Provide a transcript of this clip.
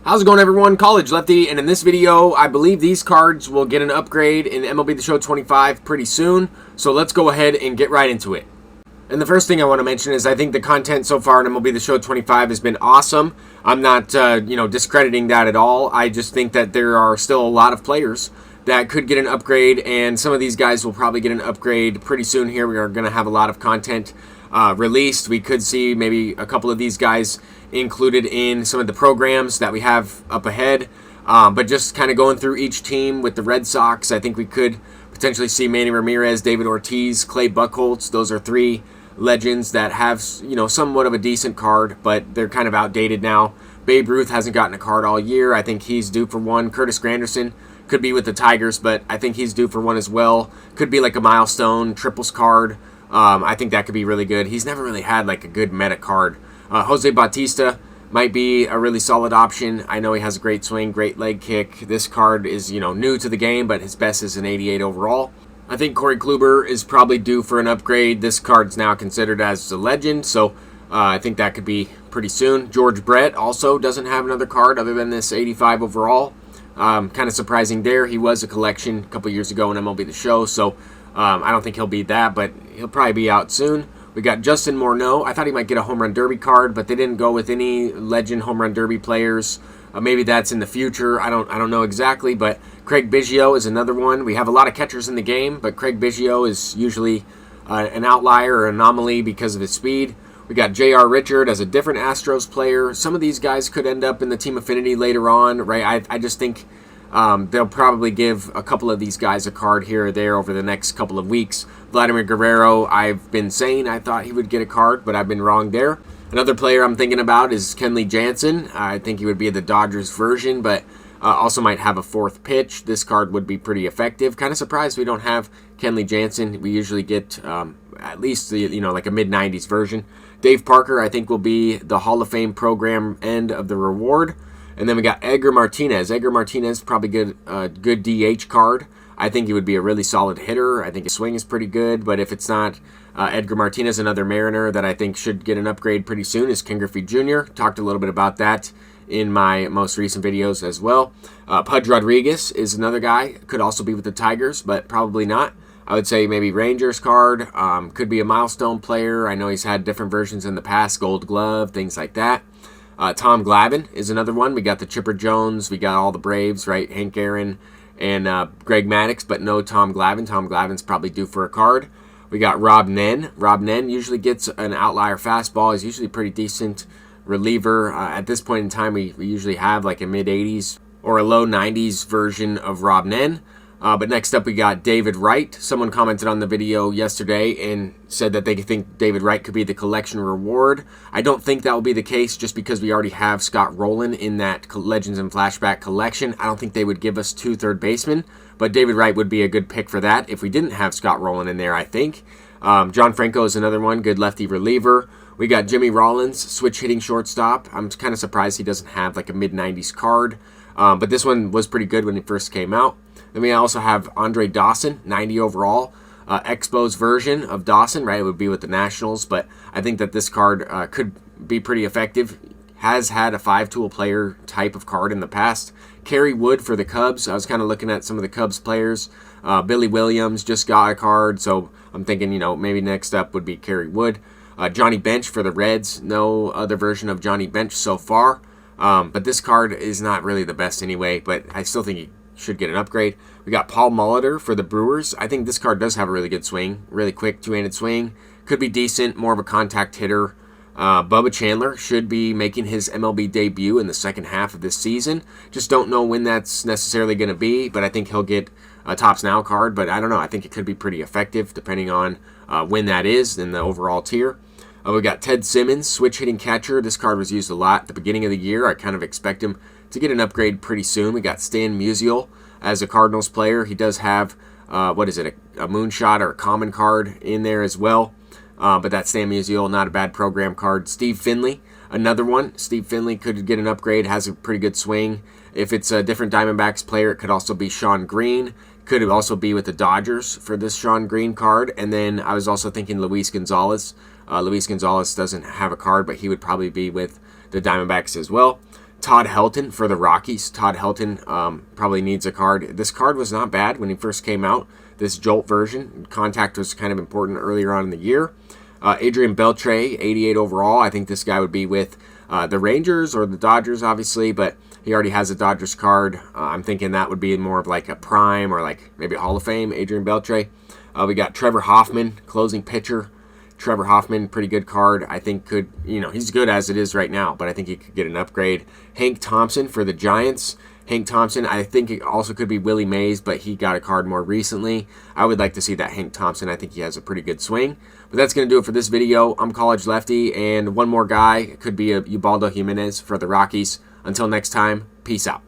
How's it going, everyone? College Lefty, and in this video, I believe these cards will get an upgrade in MLB The Show 25 pretty soon, so let's go ahead and get right into it. And the first thing I want to mention is I think the content so far in MLB The Show 25 has been awesome. I'm not, discrediting that at all. I just think that there are still a lot of players that could get an upgrade, and some of these guys will probably get an upgrade pretty soon here. We are going to have a lot of content released. We could see maybe a couple of these guys included in some of the programs that we have up ahead. But just kind of going through each team with the Red Sox, I think we could potentially see Manny Ramirez, David Ortiz, Clay Buchholz. Those are three legends that have, somewhat of a decent card, but they're kind of outdated now. Babe Ruth hasn't gotten a card all year. I think he's due for one. Curtis Granderson could be with the Tigers, but I think he's due for one as well. Could be like a milestone triples card. I think that could be really good. He's never really had like a good meta card. Jose Bautista might be a really solid option. I know he has a great swing, great leg kick. This card is, new to the game, but his best is an 88 overall. I think Corey Kluber is probably due for an upgrade. This card's now considered as a legend, so I think that could be pretty soon. George Brett also doesn't have another card other than this 85 overall. Kind of surprising there. He was a collection a couple years ago in MLB The Show, so I don't think he'll be that, but he'll probably be out soon. We got Justin Morneau. I thought he might get a home run derby card, but they didn't go with any legend home run derby players. Maybe that's in the future. I don't know exactly, but Craig Biggio is another one. We have a lot of catchers in the game, but Craig Biggio is usually an outlier or anomaly because of his speed. We got J.R. Richard as a different Astros player. Some of these guys could end up in the team affinity later on, right? I just think they'll probably give a couple of these guys a card here or there over the next couple of weeks. Vladimir Guerrero, I've been saying I thought he would get a card, but I've been wrong there. Another player I'm thinking about is Kenley Jansen. I think he would be the Dodgers version, but also might have a fourth pitch. This card would be pretty effective. Kind of surprised we don't have Kenley Jansen. We usually get at least like a mid-90s version. Dave Parker, I think, will be the Hall of Fame program end of the reward. And then we got Edgar Martinez. Edgar Martinez, probably good DH card. I think he would be a really solid hitter. I think his swing is pretty good, but if it's not, Edgar Martinez, another Mariner that I think should get an upgrade pretty soon, is Ken Griffey Jr. Talked a little bit about that in my most recent videos as well. Pudge Rodriguez is another guy. Could also be with the Tigers, but probably not. I would say maybe Rangers card. Could be a milestone player. I know he's had different versions in the past, Gold Glove, things like that. Tom Glavine is another one. We got the Chipper Jones. We got all the Braves, right? Hank Aaron and Greg Maddux, but no Tom Glavine. Tom Glavine's probably due for a card. We got Rob Nen. Rob Nen usually gets an outlier fastball. He's usually a pretty decent reliever. At this point in time, we usually have like a mid-80s or a low 90s version of Rob Nen. But next up, we got David Wright. Someone commented on the video yesterday and said that they think David Wright could be the collection reward. I don't think that will be the case just because we already have Scott Rowland in that Legends and Flashback collection. I don't think they would give us two third basemen, but David Wright would be a good pick for that if we didn't have Scott Rowland in there, I think. John Franco is another one, good lefty reliever. We got Jimmy Rollins, switch hitting shortstop. I'm kind of surprised he doesn't have like a mid-90s card, but this one was pretty good when it first came out. Then we also have Andre Dawson, 90 overall. Expos version of Dawson, right? It would be with the Nationals, but I think that this card could be pretty effective. Has had a 5-tool player type of card in the past. Kerry Wood for the Cubs. I was kind of looking at some of the Cubs players. Billy Williams just got a card, so I'm thinking, maybe next up would be Kerry Wood. Johnny Bench for the Reds. No other version of Johnny Bench so far. But this card is not really the best anyway, but I still think he should get an upgrade. We got Paul Molitor for the Brewers. I think this card does have a really good swing. Really quick two-handed swing. Could be decent, more of a contact hitter. Bubba Chandler should be making his MLB debut in the second half of this season. Just don't know when that's necessarily going to be, but I think he'll get a Tops Now card. But I don't know. I think it could be pretty effective depending on when that is in the overall tier. We got Ted Simmons, switch hitting catcher. This card was used a lot at the beginning of the year. I kind of expect him to get an upgrade pretty soon. We got Stan Musial as a Cardinals player. He does have, a moonshot or a common card in there as well. But that's Stan Musial, not a bad program card. Steve Finley, another one. Steve Finley could get an upgrade, has a pretty good swing. If it's a different Diamondbacks player, it could also be Sean Green. Could also be with the Dodgers for this Sean Green card. And then I was also thinking Luis Gonzalez. Luis Gonzalez doesn't have a card, but he would probably be with the Diamondbacks as well. Todd Helton for the Rockies. Todd Helton probably needs a card. This card was not bad when he first came out. This Jolt version. Contact was kind of important earlier on in the year. Adrian Beltre, 88 overall. I think this guy would be with the Rangers or the Dodgers, obviously, but he already has a Dodgers card. I'm thinking that would be more of like a prime or like maybe a Hall of Fame, Adrian Beltre. We got Trevor Hoffman, closing pitcher. Trevor Hoffman, pretty good card. I think could, he's good as it is right now, but I think he could get an upgrade. Hank Thompson for the Giants. Hank Thompson, I think it also could be Willie Mays, but he got a card more recently. I would like to see that Hank Thompson. I think he has a pretty good swing. But that's going to do it for this video. I'm College Lefty, and one more guy. It could be a Ubaldo Jimenez for the Rockies. Until next time, peace out.